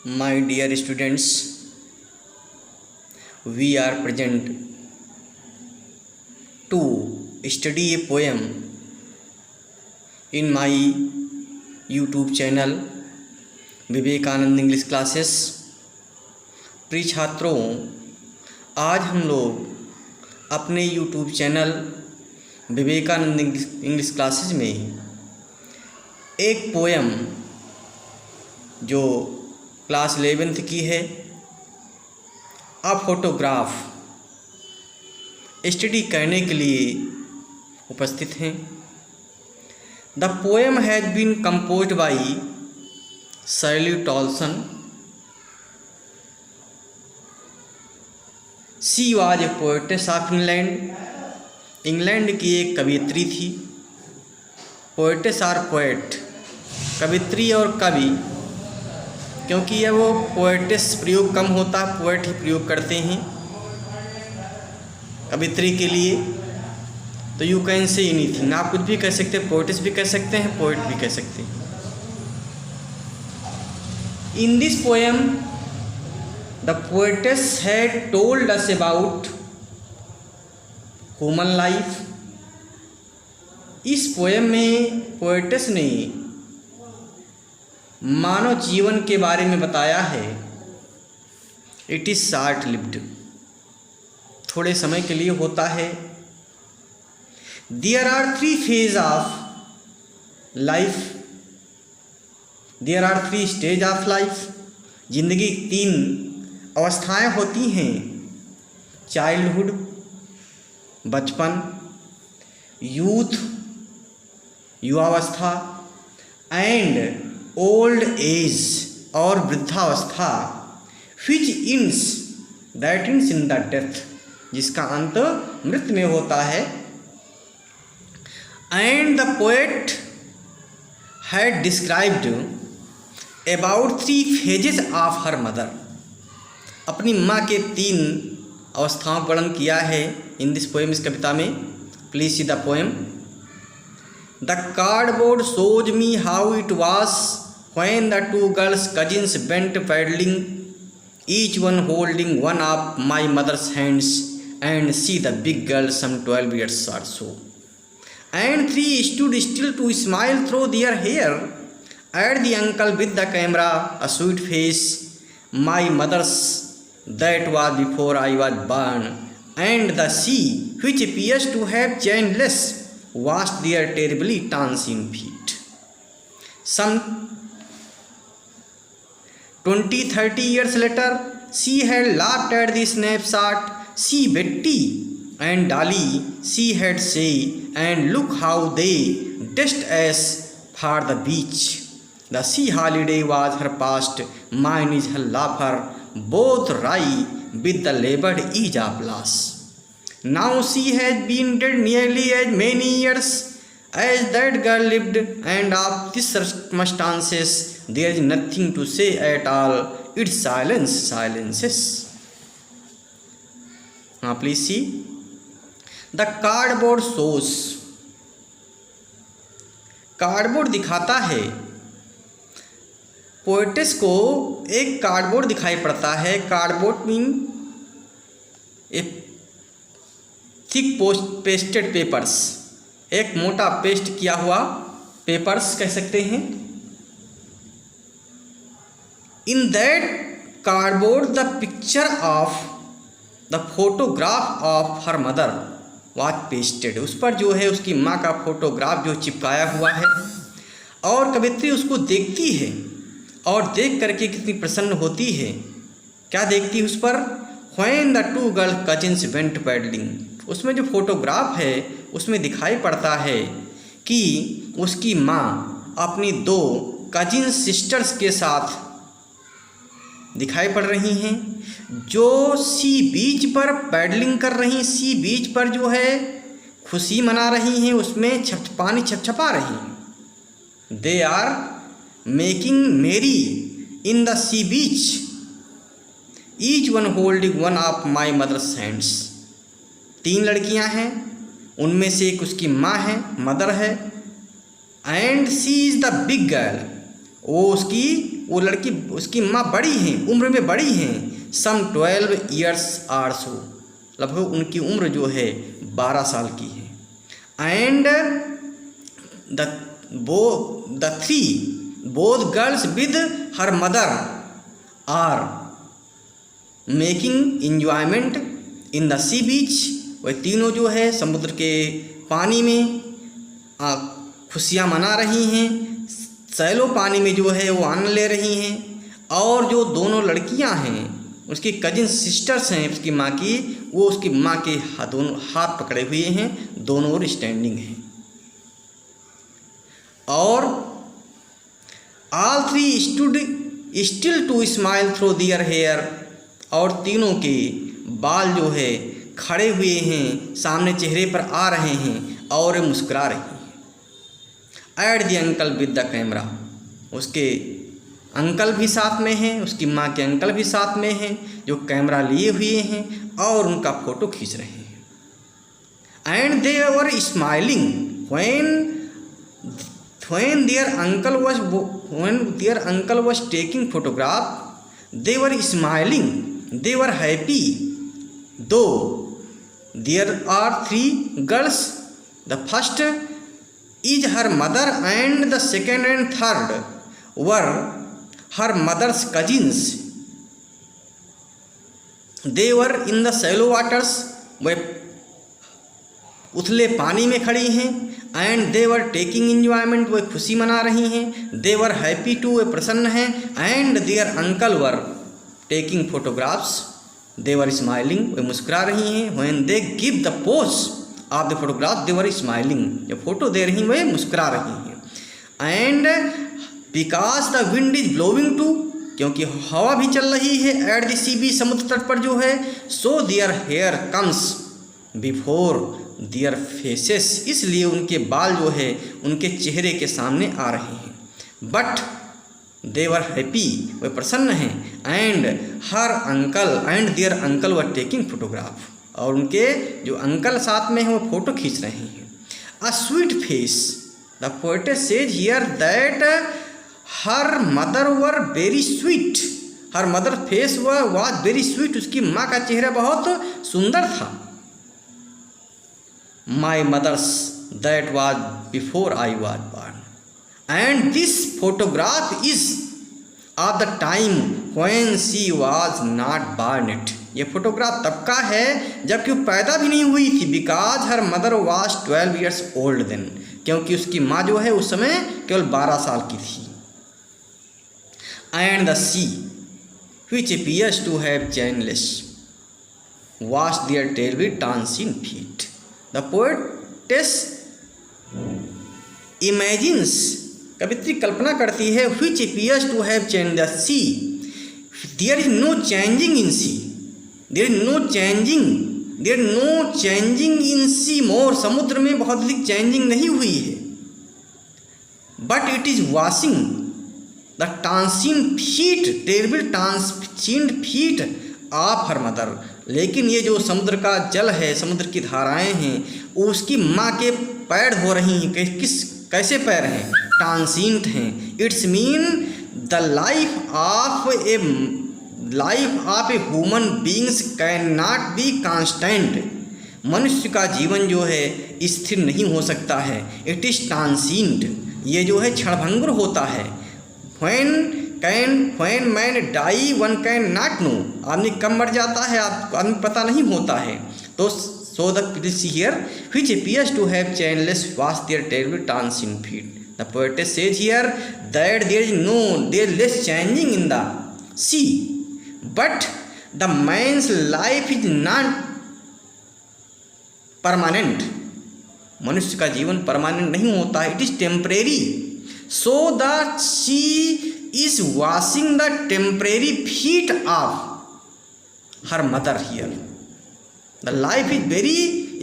My dear students, we are present to study a poem in my YouTube channel Vivekananda English classes. प्रिय छात्रों, आज हम लोग अपने YouTube channel Vivekananda English classes में एक पोएम जो क्लास 11th की है, अ फोटोग्राफ, स्टडी करने के लिए उपस्थित हैं। The poem has been composed by Shirley Toulson. She was a poetess of England. England की एक कवियत्री थी। पोएटेस और पोएट, कवित्री और कवि, क्योंकि यह वो पोएटेस प्रयोग कम होता है, पोएट ही प्रयोग करते हैं कवित्री के लिए। तो यू कैन से एनीथिंग, आप कुछ भी कह सकते हैं, पोएटेस भी कह सकते हैं, पोएट भी कह सकते हैं। In this poem the poetess had told us about human life. इस पोएम में पोएटेस ने मानव जीवन के बारे में बताया है। इट इज़ शॉर्ट लिव्ड, थोड़े समय के लिए होता है। There are 3 phase of life, there are 3 stage of life. जिंदगी 3 अवस्थाएं होती हैं: चाइल्डहुड, बचपन, यूथ, युवावस्था, एंड ओल्ड एज और वृद्धावस्था, which ends, that ends in the death, जिसका अंत मृत्यु में होता है। And the poet had described about 3 phases of her mother. अपनी माँ के 3 अवस्थाओं का वर्णन किया है इन दिस पोएम, इस कविता में। Please see the poem. The cardboard shows me how it was when the 2 girls cousins went paddling, each one holding one of my mother's hands, and see the big girl some 12 years or so, and 3 stood still to smile through their hair at the uncle with the camera, a sweet face, my mother's that was before I was born, and the sea, which appears to have chainless, washed their terribly dancing feet. Some 20-30 years later, she had laughed at the snapshot. See Betty and Dolly, she had said, and look how they dressed as for the beach. The sea holiday was her past, mine is her laughter, both wry with the labored ease of loss. Now she has been dead nearly as many years as that girl lived, and of these circumstances there is nothing to say at all. Its silence silences. Now please see. The cardboard shows. Cardboard दिखाता है। Poetess को एक cardboard दिखाई पड़ता है। Cardboard mean ए thick pasted papers, एक मोटा paste किया हुआ पेपर्स कह सकते हैं। In that cardboard the picture of the photograph of her mother was pasted. उस पर जो है उसकी माँ का फोटोग्राफ जो चिपकाया हुआ है, और कवित्री उसको देखती है और देख करके कितनी प्रसन्न होती है। क्या देखती है उस पर? When the 2 girl cousins went paddling. उसमें जो फोटोग्राफ है उसमें दिखाई पड़ता है कि उसकी माँ अपनी 2 कजिन सिस्टर्स के साथ दिखाई पड़ रही हैं, जो सी बीच पर पैडलिंग कर रही, सी बीच पर जो है खुशी मना रही हैं, उसमें पानी छपछपा रही हैं। दे are making merry in the sea beach, each one holding one of my mother's hands. 3 लड़कियां हैं, उनमें से एक उसकी माँ है, मदर है। And she is the big girl, वो लड़की उसकी माँ बड़ी हैं, उम्र में बड़ी हैं, सम 12 years आर सो, लगभग उनकी उम्र जो है 12 साल की है। And the three both girls with her mother are making enjoyment in the sea beach, वह तीनों जो है समुद्र के पानी में खुशियाँ मना रही हैं, सैलो पानी में जो है वो आनंद ले रही हैं। और जो दोनों लड़कियां हैं उसकी कजिन सिस्टर्स हैं उसकी माँ की, वो उसकी माँ के दोनों हाथ पकड़े हुए हैं, दोनों ओर स्टैंडिंग हैं। और all three stood still to smile through their hair, और तीनों के बाल जो है खड़े हुए हैं, सामने चेहरे पर आ रहे हैं और मुस्कुरा रही हैं। At the uncle with the camera, उसके अंकल भी साथ में हैं, उसकी माँ के अंकल भी साथ में हैं जो कैमरा लिए हुए हैं और उनका फ़ोटो खींच रहे हैं। And they were smiling when their uncle was taking photograph, they were smiling, they were happy, though there are three girls, the first is her mother and the second and third were her mother's cousins. They were in the shallow waters, वह उथले पानी में खड़ी हैं। And they were taking enjoyment, वह खुशी मना रही हैं। दे वर हैप्पी टू, वे प्रसन्न हैं। And their uncle were taking photographs, they were smiling, वे मुस्कुरा रही हैं। When they give the pose of the photograph they were smiling, जब फोटो दे रही वे मुस्कुरा रही हैं। And because the wind is blowing too, क्योंकि हवा भी चल रही है एट द सी बीच, समुद्र तट पर जो है। So their hair comes before their faces, इसलिए उनके बाल जो है उनके चेहरे के सामने आ रहे हैं। बट दे वर हैप्पी, वे प्रसन्न हैं। And her uncle and their uncle were taking photograph, और उनके जो अंकल साथ में हैं वो फोटो खींच रहे हैं। A sweet face, the poet says here that her mother were very sweet, her mother face was very sweet, उसकी माँ का चेहरा बहुत सुंदर था। My mother's that was before I was born, and this photograph is of the time when she was not born yet. ये photograph तब का है जबकि वो पैदा भी नहीं हुई थी। Because her mother was 12 years old then, क्योंकि उसकी माँ जो है उस समय केवल 12 साल की थी। And the sea which appears to have chainless washed their tail with dancing feet. The poetess imagines, कवित्री कल्पना करती है, which appears to have changed the sea. There is no changing in sea. There is no changing in sea more. समुद्र में बहुत अधिक changing नहीं हुई है। But it is washing the dancing feet, terrible dancing feet of her mother. लेकिन ये जो समुद्र का जल है, समुद्र की धाराएं हैं, उसकी माँ के पैर धो रही हैं। कैसे पैर हैं? ट्रांसिएंट हैं। It's mean the life of a human beings can not be constant. मनुष्य का जीवन जो है स्थिर नहीं हो सकता है। इट इज़ ट्रांसिएंट, ये जो है क्षणभंगुर होता है। When man die one can not know, आदमी कब मर जाता है आदमी पता नहीं होता है। तो so the prince here which appears to have chainless was their terrible dancing feet. The poet says here that there is less changing in the sea, but the man's life is not permanent. मनुष्य का जीवन permanent नहीं होता है, it is temporary. So the sea is washing the temporary feet of her mother here. The life is very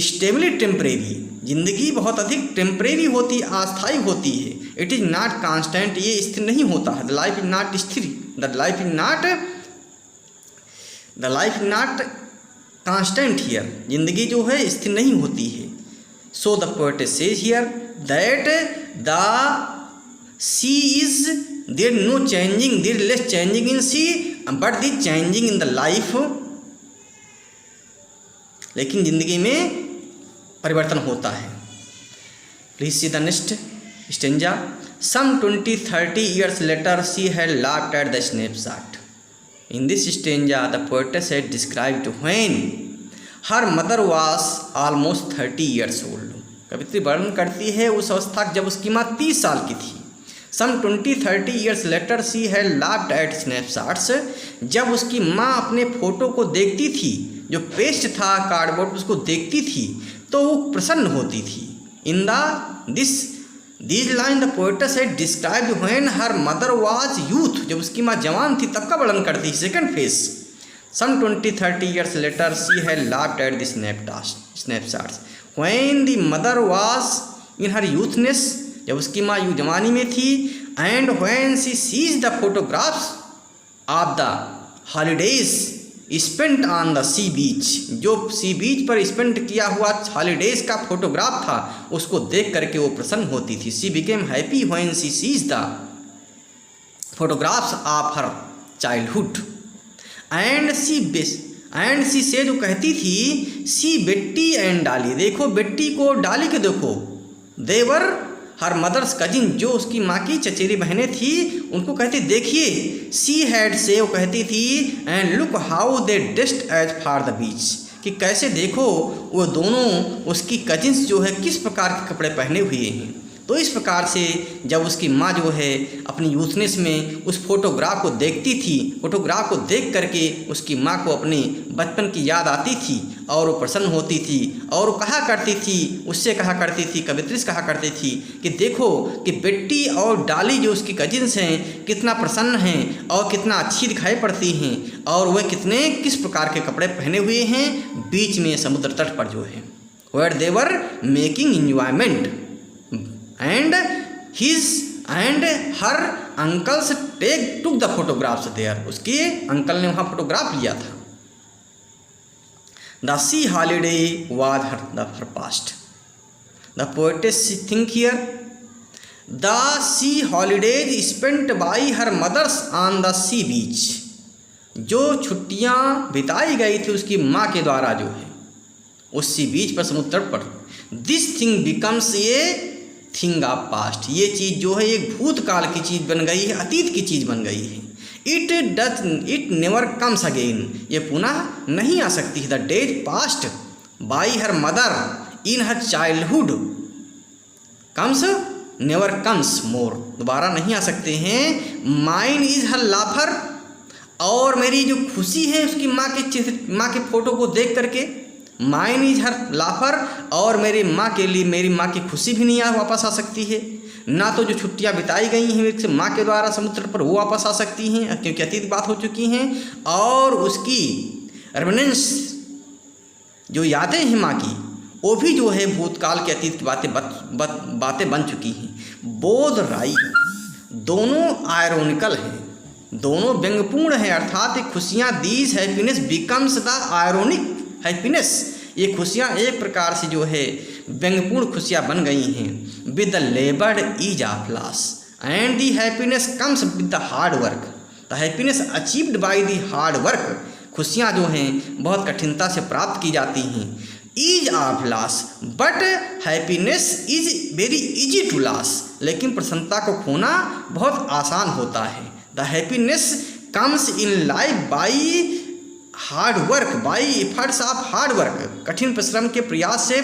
stably temporary. जिंदगी बहुत अधिक temporary होती, अस्थायी होती है। इट इज़ नॉट कांस्टेंट, ये स्थिर नहीं होता है। द लाइफ इज नॉट स्थिर, the life is not constant here, जिंदगी जो है स्थिर नहीं होती है। So the poet says here that the sea is there no changing, there less changing in sea but the changing in the life, लेकिन जिंदगी में परिवर्तन होता है। Please see the next stanza. Some 20-30 years later she had laughed at the snapshot. In this stanza the poetess had described when her mother was almost 30 years old. कवित्री वर्णन करती है उस अवस्था जब उसकी माँ 30 साल की थी। Some 20-30 years later she had laughed at snapshots. जब उसकी माँ अपने फोटो को देखती थी, जो पेस्ट था कार्डबोर्ड उसको देखती थी तो वो प्रसन्न होती थी। In this line the poetess had described when her mother was youth, जब उसकी माँ जवान थी तब का वर्णन करती है। Second phase, some 20-30 years later she had laughed at the snapshots when the mother was in her youthness, जब उसकी माँ जवानी में थी, and when she sees the photographs of the holidays spent on the sea beach, जो sea बीच पर spend किया हुआ हॉलीडेज का फोटोग्राफ था उसको देख करके वो प्रसन्न होती थी। She became happy when she sees the photographs of her childhood and she से जो कहती थी सी बेट्टी एंड डाली, देखो बेट्टी को डाली के देखो, देवर हर मदर्स कजिन, जो उसकी माँ की चचेरी बहनें थी उनको कहती देखिए, सी हैड से वो कहती थी and look how they dressed as for the beach, कि कैसे देखो वो दोनों उसकी कजिन्स जो है किस प्रकार के कपड़े पहने हुए हैं। तो इस प्रकार से जब उसकी माँ जो है अपनी यूथनेस में उस फोटोग्राफ को देखती थी, फोटोग्राफ को देख करके उसकी माँ को अपने बचपन की याद आती थी और वो प्रसन्न होती थी और वो कहा करती थी, उससे कहा करती थी, कवित्री से कहा करती थी कि देखो कि बेट्टी और डाली जो उसकी कजिन्स हैं कितना प्रसन्न हैं और कितना अच्छी दिखाई पड़ती हैं और वह कितने किस प्रकार के कपड़े पहने हुए हैं बीच में समुद्र तट पर जो है, where they were making enjoyment and her uncles took the photographs there, उसके अंकल ने वहाँ फोटोग्राफ लिया था। The sea holiday was her past. The poetess think here the sea holidays spent by her mothers on the sea beach, जो छुट्टियाँ बिताई गई थी उसकी माँ के द्वारा जो है उस सी बीच पर समुद्र पर, this thing becomes a thing of past, ये चीज़ जो है एक भूतकाल की चीज़ बन गई है, अतीत की चीज़ बन गई है। इट नेवर कम्स अगेन, ये पुनः नहीं आ सकती है। The days past by her mother in her childhood comes never comes मोर, दोबारा नहीं आ सकते हैं। माइन इज हर लाफर, और मेरी जो खुशी है उसकी माँ के फोटो को देख करके, माइन इज हर लाफर, और मेरी माँ के लिए मेरी माँ की खुशी भी नहीं वापस आ सकती है, ना तो जो छुट्टियाँ बिताई गई हैं माँ के द्वारा समुद्र पर वो वापस आ सकती हैं क्योंकि अतीत बात हो चुकी हैं, और उसकी रेमिनेंस जो यादें हैं माँ की वो भी जो है भूतकाल के अतीत की बातें बन चुकी हैं। बोध राई, दोनों आयरोनिकल हैं, दोनों व्यंग्यपूर्ण हैं, अर्थात खुशियाँ these happiness becomes the ironic happiness, ये खुशियाँ एक प्रकार से जो है व्यंग्यपूर्ण खुशियाँ बन गई हैं। With the laboured ease of loss and the happiness comes with the hard work, the happiness achieved by the hard work, खुशियाँ जो हैं बहुत कठिनता से प्राप्त की जाती हैं। Ease of loss but happiness is very easy to loss, लेकिन प्रसन्नता को खोना बहुत आसान होता है। The happiness comes in life by hard work, by efforts of hard work, कठिन परिश्रम के प्रयास से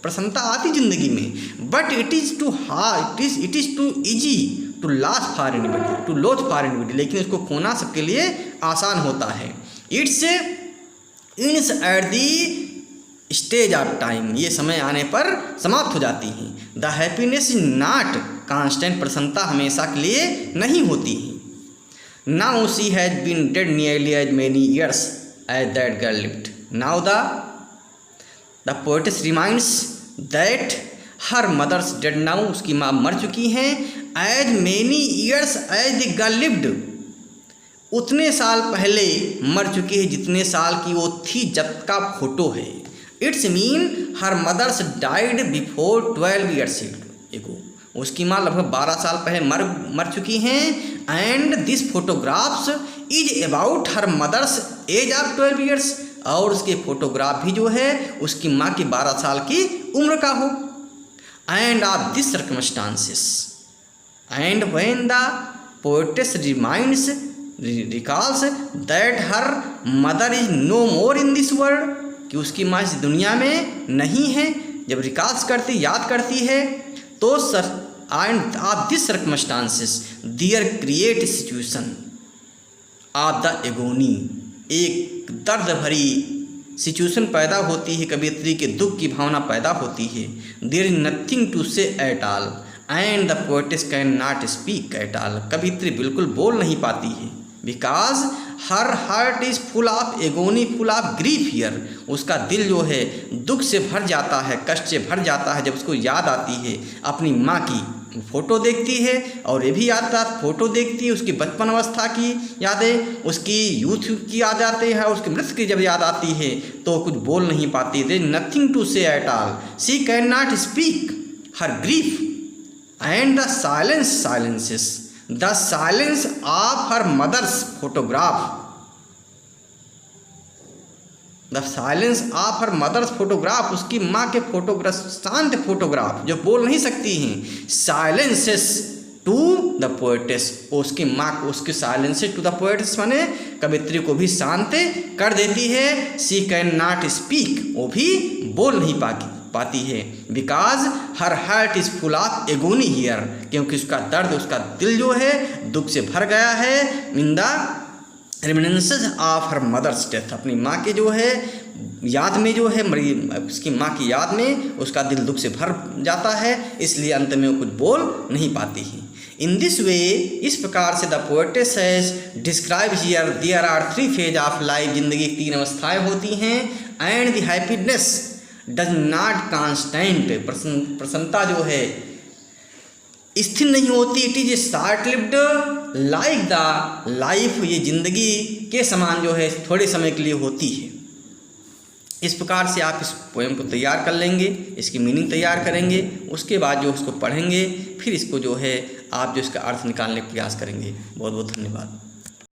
प्रसन्नता आती जिंदगी में। But it is too easy to loss for anybody, to loss for anybody, लेकिन इसको खोना सबके लिए आसान होता है। It's ends at the stage of time, ये समय आने पर समाप्त हो जाती हैं। The happiness is not constant, प्रसन्नता हमेशा के लिए नहीं होती है। Now she has been dead nearly as many years as that girl lived. Now the poetess reminds that her mother's dead now, उसकी माँ मर चुकी हैं, as many years as the girl lived, उतने साल पहले मर चुकी है जितने साल की वो थी जब का फोटो है। It's mean her mother's died before 12 years ago, उसकी माँ लगभग 12 साल पहले मर चुकी हैं। And this photographs is about her mother's age of 12 years, और उसके फोटोग्राफ भी जो है उसकी माँ की 12 साल की उम्र का हो। And of this circumstances and when the poetess recalls that her mother is no more in this world, कि उसकी माँ इस दुनिया में नहीं है, जब रिकॉल्स करती याद करती है तो and of this circumstances there create situation of the agony, एक दर्द भरी सिचुएशन पैदा होती है, कवियत्री के दुख की भावना पैदा होती है। There is nothing to say at all and the poetess can not speak at all, कवियत्री बिल्कुल बोल नहीं पाती है। Because her heart is full of agony, full of grief here, उसका दिल जो है दुख से भर जाता है, कष्ट से भर जाता है जब उसको याद आती है अपनी माँ की फ़ोटो देखती है, और ये भी याद फ़ोटो देखती है उसकी बचपन अवस्था की यादें, उसकी यूथ की याद आती है, उसकी मृत्यु की जब याद आती है तो कुछ बोल नहीं पाती। There is nothing to say at all, she can not speak her grief and the silences the silence of her mother's photograph, the silence of her mother's photograph, उसकी माँ के फोटोग्राफ, शांत फोटोग्राफ जो बोल नहीं सकती हैं, साइलेंसेस टू द पोएटेस, उसकी माँ को उसके साइलेंसेस टू द पोएटेस माने कवित्री को भी शांत कर देती है। शी कैन नॉट स्पीक, वो भी बोल नहीं पाती है। Because her heart is full of agony here, क्योंकि उसका दर्द, उसका दिल जो है दुख से भर गया है। In the reminiscences of her mother's death, अपनी माँ के जो है याद में जो है उसकी माँ की याद में उसका दिल दुख से भर जाता है, इसलिए अंत में वो कुछ बोल नहीं पाती है। इन दिस वे, इस प्रकार से the poetess has describe here there are 3 phase of life, जिंदगी की 3 अवस्थाएं होती हैं। And the happiness does not constant, प्रसन्नता जो है स्थिर नहीं होती। It is a short lived like the life, ये जिंदगी के समान जो है थोड़े समय के लिए होती है। इस प्रकार से आप इस पोएम को तैयार कर लेंगे, इसकी मीनिंग तैयार करेंगे, उसके बाद जो उसको पढ़ेंगे, फिर इसको जो है आप जो इसका अर्थ निकालने का प्रयास करेंगे। बहुत बहुत धन्यवाद।